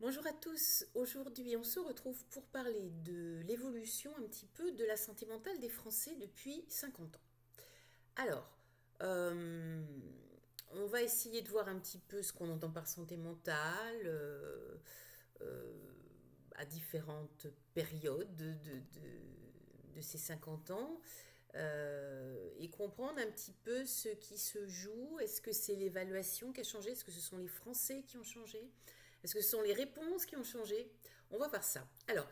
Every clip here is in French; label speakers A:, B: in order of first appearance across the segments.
A: Bonjour à tous, aujourd'hui on se retrouve pour parler de l'évolution un petit peu de la santé mentale des Français depuis 50 ans. Alors, euh, on va essayer de voir un petit peu ce qu'on entend par santé mentale euh, à différentes périodes de ces 50 ans et comprendre un petit peu ce qui se joue. Est-ce que c'est l'évaluation qui a changé? Est-ce que ce sont les Français qui ont changé? Est-ce que ce sont les réponses qui ont changé? On va voir ça. Alors,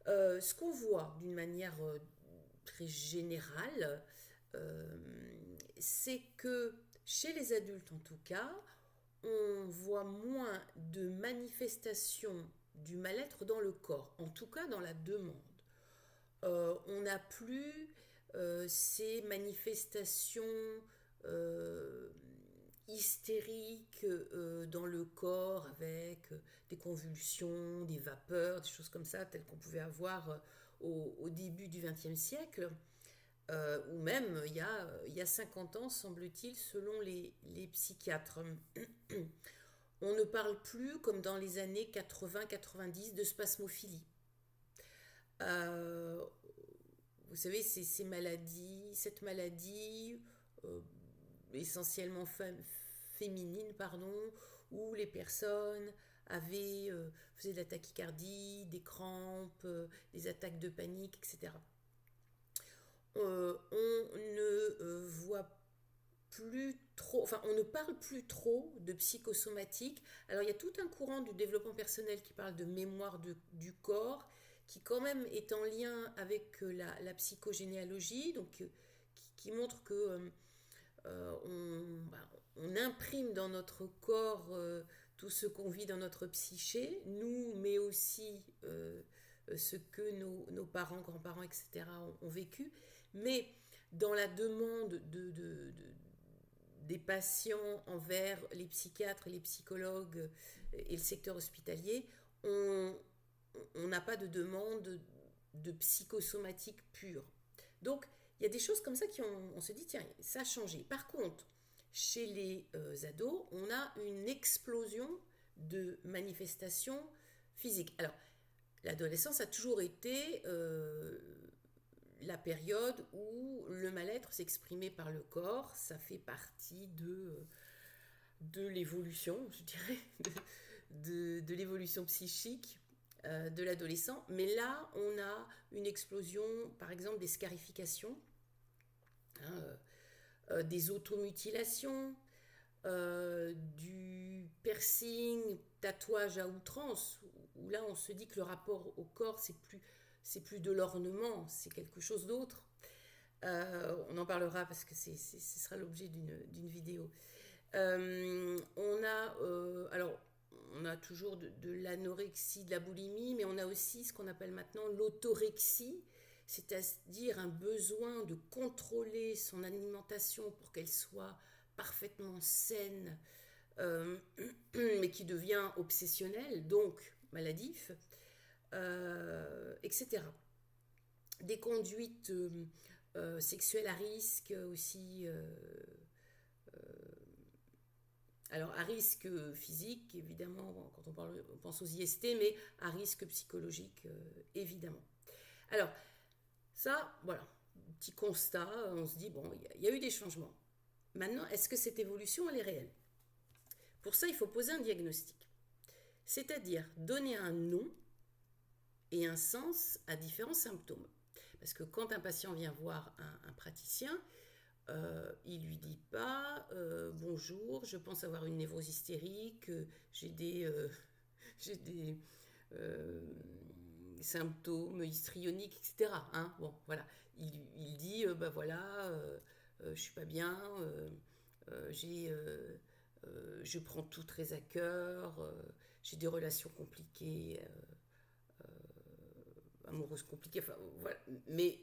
A: ce qu'on voit d'une manière très générale, euh, c'est que chez les adultes en tout cas, on voit moins de manifestations du mal-être dans le corps, en tout cas dans la demande. On n'a plus ces manifestations euh, hystériques dans le corps avec des convulsions, des vapeurs, des choses comme ça, telles qu'on pouvait avoir au début du XXe siècle, ou même il y a 50 ans, semble-t-il, selon les psychiatres. On ne parle plus, comme dans les années 80-90, de spasmophilie. Euh, Vous savez, ces maladies, cette maladie euh, essentiellement féminine, pardon, où les personnes faisaient de la tachycardie, des crampes, des attaques de panique, etc. On ne voit plus trop, enfin on ne parle plus trop de psychosomatique. Alors il y a tout un courant du développement personnel qui parle de mémoire du corps, qui quand même est en lien avec la psychogénéalogie, donc qui montre que on imprime dans notre corps tout ce qu'on vit dans notre psyché, nous, mais aussi ce que nos parents, grands-parents, etc. ont vécu. Mais dans la demande des patients envers les psychiatres, les psychologues et le secteur hospitalier, on n'a pas de demande de psychosomatique pure. Donc, il y a des choses comme ça on se dit, tiens, ça a changé. Par contre, chez les ados, on a une explosion de manifestations physiques. Alors, l'adolescence a toujours été la période où le mal-être s'exprimait par le corps. Ça fait partie de l'évolution, je dirais, de l'évolution psychique de l'adolescent. Mais là, on a une explosion, par exemple, des scarifications, hein, des automutilations, du piercing, tatouage à outrance, où là on se dit que le rapport au corps c'est plus de l'ornement, c'est quelque chose d'autre. On en parlera parce que ce sera l'objet d'une vidéo. Alors on a toujours de l'anorexie, de la boulimie, mais on a aussi ce qu'on appelle maintenant l'autorexie, c'est-à-dire un besoin de contrôler son alimentation pour qu'elle soit parfaitement saine, mais qui devient obsessionnel, donc maladif, etc. Des conduites sexuelles à risque aussi, alors à risque physique évidemment quand on pense aux IST, mais à risque psychologique évidemment. Alors ça, voilà, petit constat, on se dit bon, il y a eu des changements. Maintenant, est-ce que cette évolution elle est réelle? Pour ça, il faut poser un diagnostic, c'est-à-dire donner un nom et un sens à différents symptômes. Parce que quand un patient vient voir un praticien, il lui dit pas bonjour, je pense avoir une névrose hystérique, j'ai des euh, symptômes histrioniques, etc. Hein, bon, voilà. Il dit bah voilà, je suis pas bien, j'ai je prends tout très à cœur, j'ai des relations compliquées, amoureuses compliquées, enfin voilà. Mais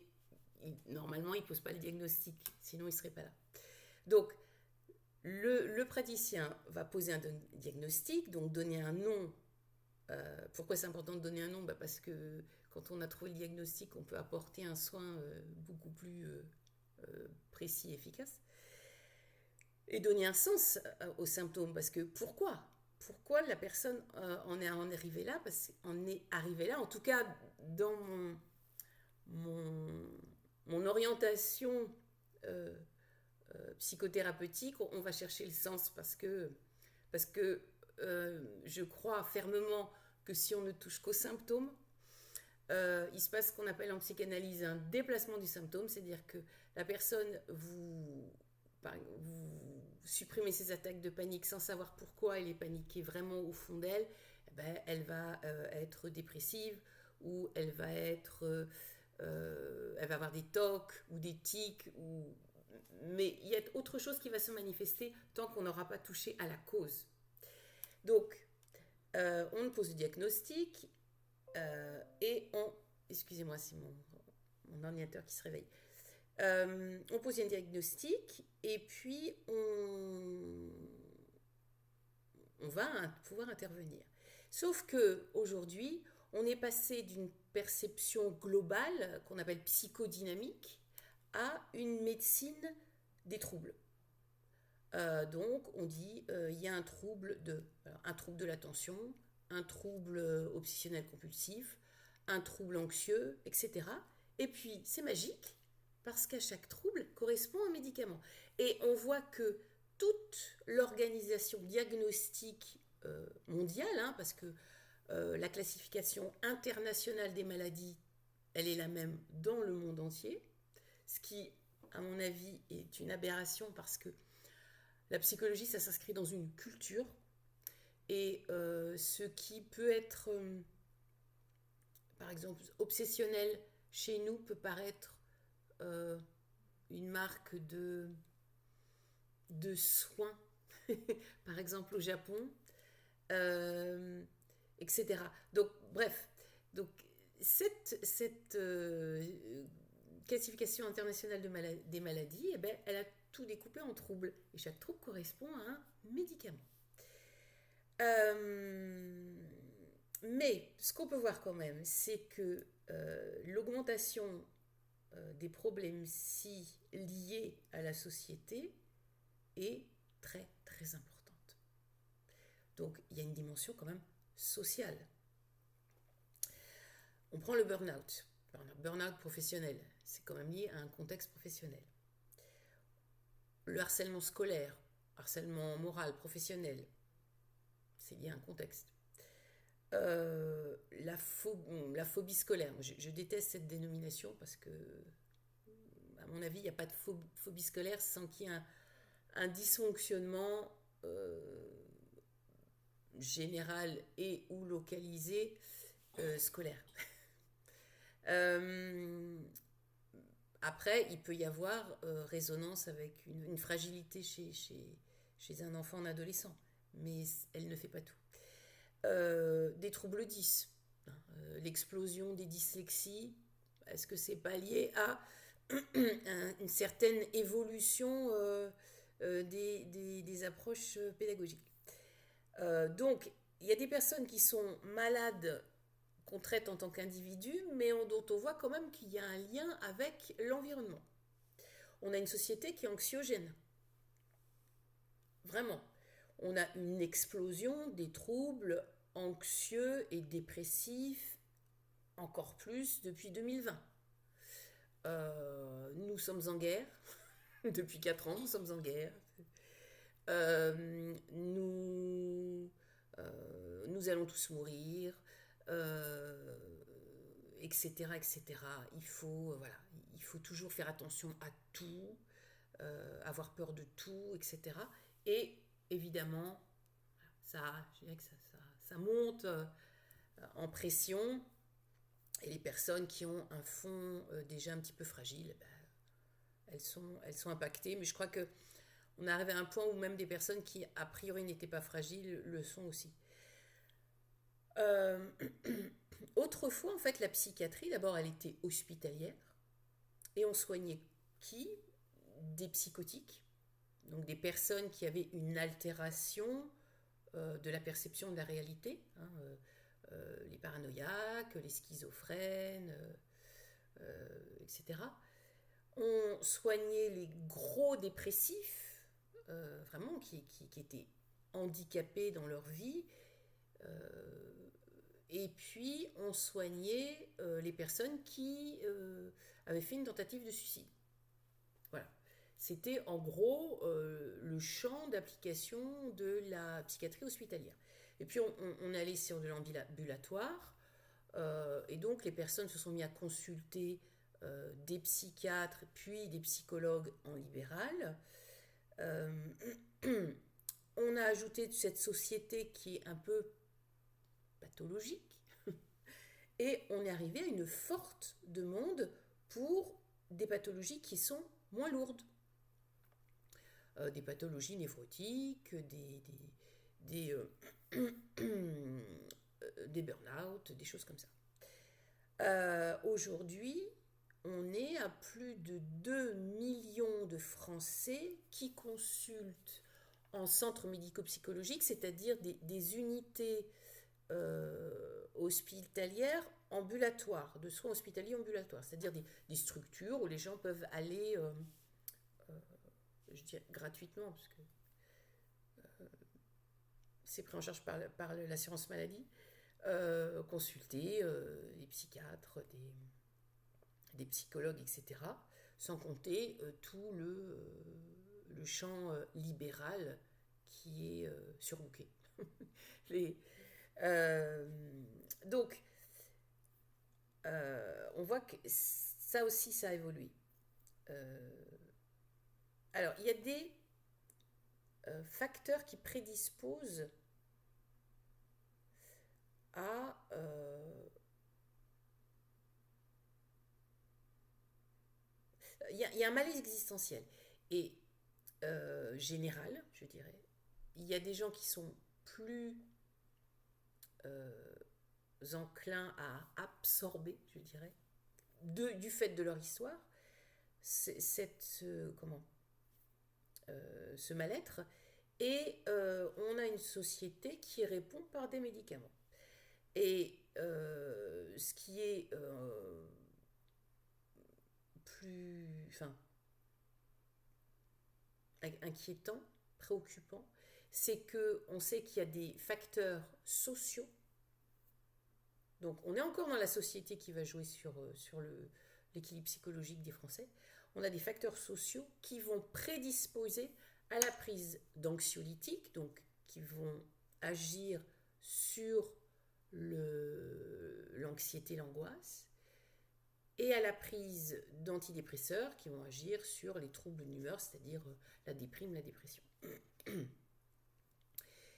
A: normalement, il ne pose pas le diagnostic, sinon il ne serait pas là. Donc, le praticien va poser un diagnostic, donc donner un nom. Pourquoi c'est important de donner un nom? Parce que quand on a trouvé le diagnostic, on peut apporter un soin beaucoup plus précis et efficace. Et donner un sens aux symptômes, parce que pourquoi? pourquoi la personne en est arrivée là, parce qu'on est arrivé là, en tout cas dans mon, mon orientation euh, psychothérapeutique, on va chercher le sens parce que je crois fermement que si on ne touche qu'aux symptômes, il se passe ce qu'on appelle en psychanalyse un déplacement du symptôme, c'est-à-dire que la personne, vous supprimez ses attaques de panique sans savoir pourquoi elle est paniquée vraiment au fond d'elle, eh ben, elle va être dépressive ou elle va avoir des tocs ou des tics, mais il y a autre chose qui va se manifester tant qu'on n'aura pas touché à la cause. Donc, on pose le diagnostic et on... Excusez-moi, c'est mon ordinateur qui se réveille. On pose un diagnostic et puis on va pouvoir intervenir. Sauf que aujourd'hui, on est passé d'une perception globale qu'on appelle psychodynamique à une médecine des troubles. Donc, on dit il y a un trouble de l'attention, un trouble obsessionnel compulsif, un trouble anxieux, etc. Et puis, c'est magique parce qu'à chaque trouble correspond un médicament. Et on voit que toute l'organisation diagnostique mondiale, hein, parce que la classification internationale des maladies, elle est la même dans le monde entier, ce qui, à mon avis, est une aberration parce que la psychologie, ça s'inscrit dans une culture et ce qui peut être, par exemple, obsessionnel chez nous peut paraître une marque de soins, par exemple au Japon, etc. Donc, bref, donc, cette classification internationale des maladies, eh ben, elle a tout découpé en troubles. Et chaque trouble correspond à un médicament. Mais ce qu'on peut voir quand même, c'est que l'augmentation des problèmes si liés à la société est très très importante. Donc il y a une dimension quand même sociale. On prend le burn-out. Burn-out professionnel, c'est quand même lié à un contexte professionnel. Le harcèlement scolaire, harcèlement moral, professionnel, c'est lié à un contexte. La phobie scolaire, je déteste cette dénomination parce que, à mon avis, il n'y a pas de phobie scolaire sans qu'il y ait un dysfonctionnement général et ou localisé scolaire. Après, il peut y avoir résonance avec une fragilité chez un enfant, un adolescent, mais elle ne fait pas tout. Des troubles 10, l'explosion des dyslexies, est-ce que c'est pas lié à une certaine évolution des approches pédagogiques? Donc, il y a des personnes qui sont malades qu'on traite en tant qu'individu, mais dont on voit quand même qu'il y a un lien avec l'environnement. On a une société qui est anxiogène. Vraiment. On a une explosion des troubles anxieux et dépressifs, encore plus depuis 2020. Nous sommes en guerre. Depuis 4 ans, nous sommes en guerre. Nous allons tous mourir. Etc., etc. Il faut toujours faire attention à tout, avoir peur de tout, etc. Et évidemment, je dirais que ça monte en pression. Et les personnes qui ont un fond déjà un petit peu fragile, elles sont impactées. Mais je crois que on arrive à un point où même des personnes qui a priori n'étaient pas fragiles le sont aussi. Autrefois, en fait, la psychiatrie, d'abord, elle était hospitalière et on soignait qui? Des psychotiques, donc des personnes qui avaient une altération de la perception de la réalité, hein, les paranoïaques, les schizophrènes, etc. On soignait les gros dépressifs, vraiment, qui étaient handicapés dans leur vie, Et puis, on soignait les personnes qui avaient fait une tentative de suicide. Voilà. C'était en gros le champ d'application de la psychiatrie hospitalière. Et puis, on allait sur de l'ambulatoire. Et donc, les personnes se sont mis à consulter des psychiatres, puis des psychologues en libéral. Euh, on a ajouté cette société qui est un peu pathologique, et on est arrivé à une forte demande pour des pathologies qui sont moins lourdes. Des pathologies névrotiques, des, des burn-out, des choses comme ça. Aujourd'hui, on est à plus de 2 millions de Français qui consultent en centre médico-psychologique, c'est-à-dire des unités hospitalières ambulatoires, de soins hospitaliers ambulatoires, c'est-à-dire des structures où les gens peuvent aller, je dirais gratuitement, parce que c'est pris en charge par l'assurance maladie, consulter des psychiatres, des psychologues, etc., sans compter tout le champ libéral qui est surbooké. Les, euh, donc, on voit que ça aussi, ça a évolué. Alors, il y a des facteurs qui prédisposent à il y a un malaise existentiel et général, je dirais. Il y a des gens qui sont plus enclins à absorber, je dirais, du fait de leur histoire, ce mal-être. Et on a une société qui répond par des médicaments. Et ce qui est plus inquiétant, préoccupant, c'est qu'on sait qu'il y a des facteurs sociaux. Donc on est encore dans la société qui va jouer sur l'équilibre psychologique des Français. On a des facteurs sociaux qui vont prédisposer à la prise d'anxiolytiques, donc qui vont agir sur l'anxiété, l'angoisse, et à la prise d'antidépresseurs qui vont agir sur les troubles d'humeur, c'est-à-dire la déprime, la dépression.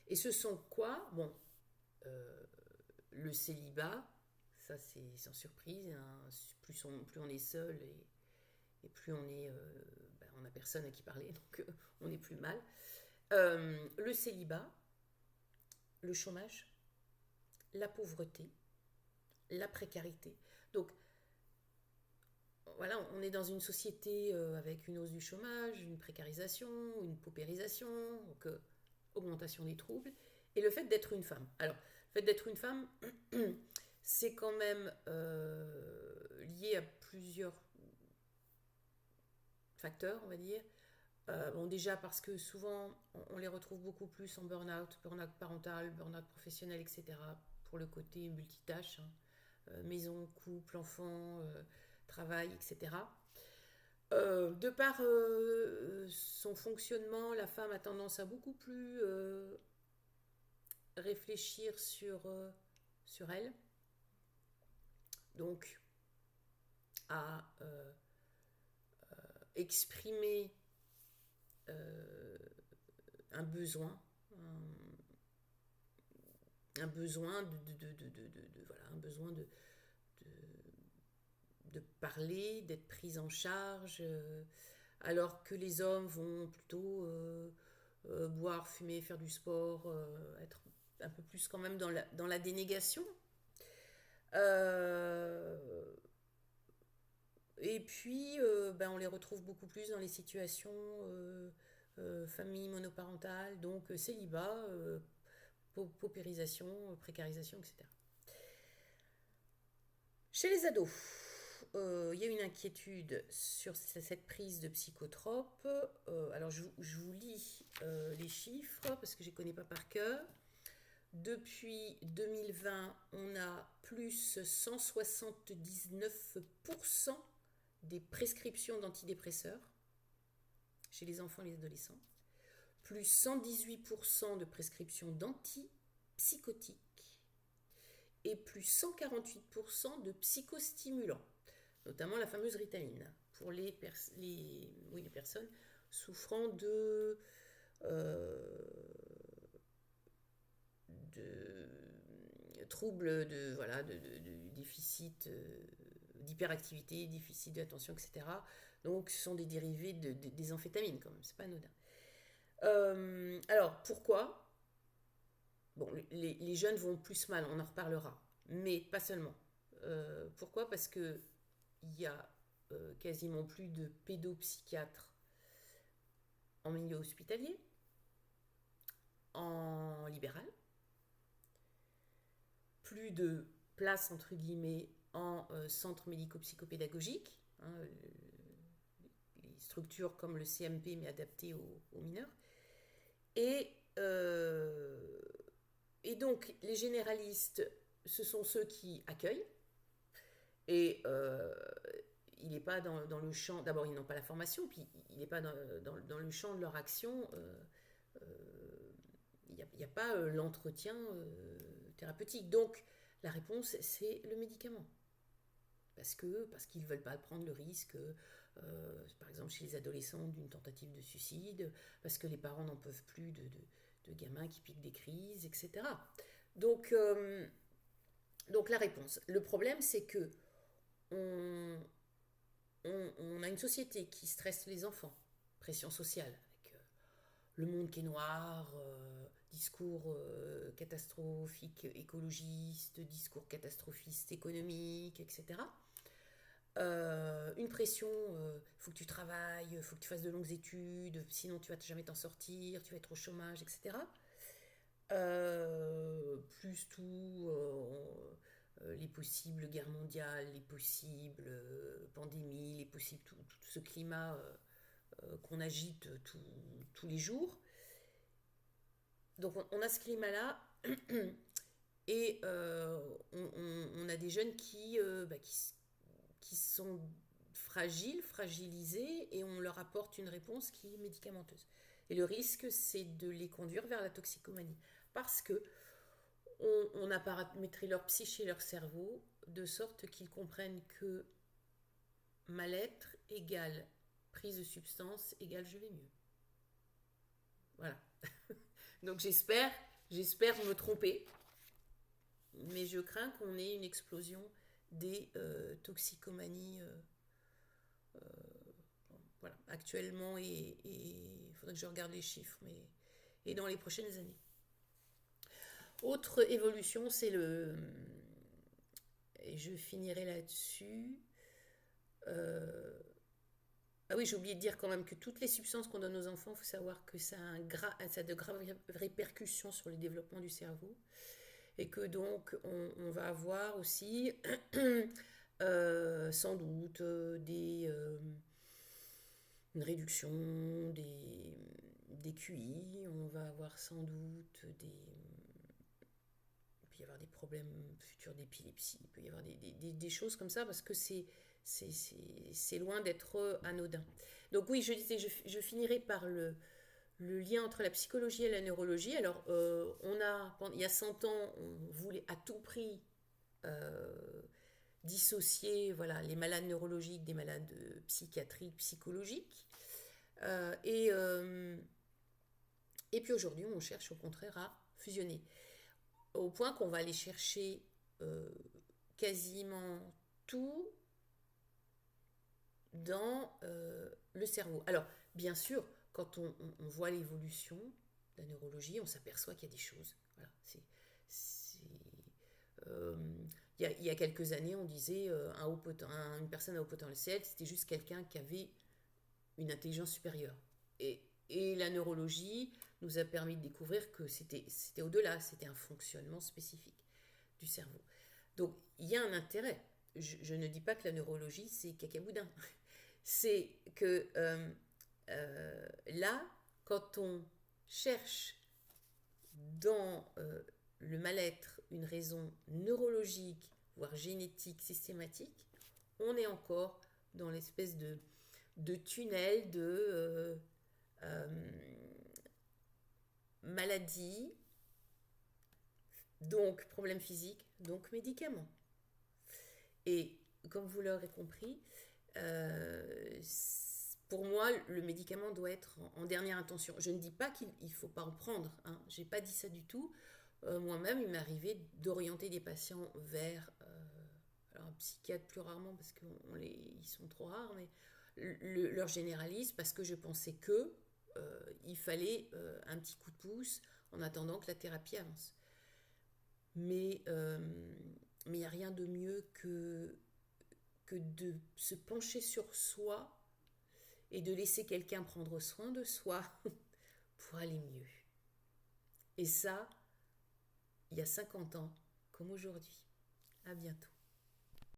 A: Et ce sont quoi? Bon, le célibat, ça c'est sans surprise, hein, plus on est seul et plus on n'a personne à qui parler, donc on est plus mal. Le célibat, le chômage, la pauvreté, la précarité. Donc voilà, on est dans une société avec une hausse du chômage, une précarisation, une paupérisation, donc augmentation des troubles, et le fait d'être une femme. Alors, le fait d'être une femme, c'est quand même lié à plusieurs facteurs, on va dire. Bon, déjà parce que souvent, on les retrouve beaucoup plus en burn-out parental, burn-out professionnel, etc., pour le côté multitâche, hein, maison, couple, enfant, travail, etc. De par son fonctionnement, la femme a tendance à beaucoup plus réfléchir sur elle, donc à exprimer un besoin, un besoin voilà, un besoin de parler, d'être prise en charge, alors que les hommes vont plutôt boire, fumer, faire du sport, être un peu plus quand même dans la dénégation. Et puis, on les retrouve beaucoup plus dans les situations famille monoparentale, donc célibat, paupérisation, précarisation, etc. Chez les ados, il y a une inquiétude sur cette prise de psychotropes. Alors, je vous lis les chiffres parce que je ne les connais pas par cœur. Depuis 2020, on a plus 179% des prescriptions d'antidépresseurs chez les enfants et les adolescents, plus 118% de prescriptions d'antipsychotiques et plus 148% de psychostimulants, notamment la fameuse Ritaline, pour les personnes souffrant de troubles de déficit, d'hyperactivité, déficit d'attention, etc. Donc ce sont des dérivés des amphétamines quand même, c'est pas anodin. Alors pourquoi? Bon, les jeunes vont plus mal, on en reparlera, mais pas seulement. Pourquoi? Parce que il y a quasiment plus de pédopsychiatres en milieu hospitalier, en libéral, plus de places entre guillemets en centre médico-psychopédagogique, hein, les structures comme le CMP mais adaptées aux mineurs, et donc les généralistes, ce sont ceux qui accueillent, et il n'est pas dans le champ, d'abord ils n'ont pas la formation, puis il n'est pas dans le champ de leur action, il n'y a pas l'entretien thérapeutique. Donc la réponse, c'est le médicament. Parce qu'ils ne veulent pas prendre le risque, par exemple chez les adolescents, d'une tentative de suicide, parce que les parents n'en peuvent plus de gamins qui piquent des crises, etc. Donc la réponse. Le problème, c'est que on a une société qui stresse les enfants, pression sociale, avec le monde qui est noir, discours catastrophique écologiste, discours catastrophiste économique, etc. Une pression, faut que tu travailles, faut que tu fasses de longues études, sinon tu vas jamais t'en sortir, tu vas être au chômage, etc. Plus tout, les possibles guerres mondiales, les possibles pandémies, les possibles tout ce climat qu'on agite tous les jours. Donc on a ce climat-là et on a des jeunes qui sont fragilisés, et on leur apporte une réponse qui est médicamenteuse. Et le risque, c'est de les conduire vers la toxicomanie. Parce que on a paramétré leur psyché, leur cerveau, de sorte qu'ils comprennent que mal-être égale prise de substance égale je vais mieux. Voilà. Donc j'espère me tromper, mais je crains qu'on ait une explosion des toxicomanies voilà, actuellement, et il faudrait que je regarde les chiffres, et dans les prochaines années. Autre évolution, c'est et je finirai là-dessus. Ah oui, j'ai oublié de dire quand même que toutes les substances qu'on donne aux enfants, il faut savoir que ça a de graves répercussions sur le développement du cerveau, et que donc on va avoir aussi sans doute une réduction des QI, on va avoir sans doute il peut y avoir des problèmes futurs d'épilepsie, il peut y avoir des choses comme ça, parce que c'est loin d'être anodin. Donc oui, je disais, je finirai par le lien entre la psychologie et la neurologie. Alors, il y a 100 ans, on voulait à tout prix dissocier, voilà, les malades neurologiques des malades psychiatriques, psychologiques. Et puis aujourd'hui, on cherche au contraire à fusionner. Au point qu'on va aller chercher quasiment tout dans le cerveau. Alors, bien sûr, quand on voit l'évolution de la neurologie, on s'aperçoit qu'il y a des choses. Voilà, il y a quelques années, on disait une personne à haut potentiel, c'était juste quelqu'un qui avait une intelligence supérieure. Et la neurologie nous a permis de découvrir que c'était au-delà, c'était un fonctionnement spécifique du cerveau. Donc, il y a un intérêt. Je ne dis pas que la neurologie, c'est cacaboudin. C'est que là, quand on cherche dans le mal-être une raison neurologique, voire génétique systématique, on est encore dans l'espèce de tunnel de maladie, donc problème physique, donc médicaments. Et comme vous l'aurez compris, pour moi, le médicament doit être en dernière intention. Je ne dis pas qu'il ne faut pas en prendre, hein. Je n'ai pas dit ça du tout. Moi-même, il m'est arrivé d'orienter des patients vers alors un psychiatre plus rarement parce qu'ils sont trop rares, mais leur généraliste parce que je pensais que il fallait un petit coup de pouce en attendant que la thérapie avance. Mais il n'y a rien de mieux que de se pencher sur soi et de laisser quelqu'un prendre soin de soi pour aller mieux. Et ça, il y a 50 ans comme aujourd'hui. À bientôt.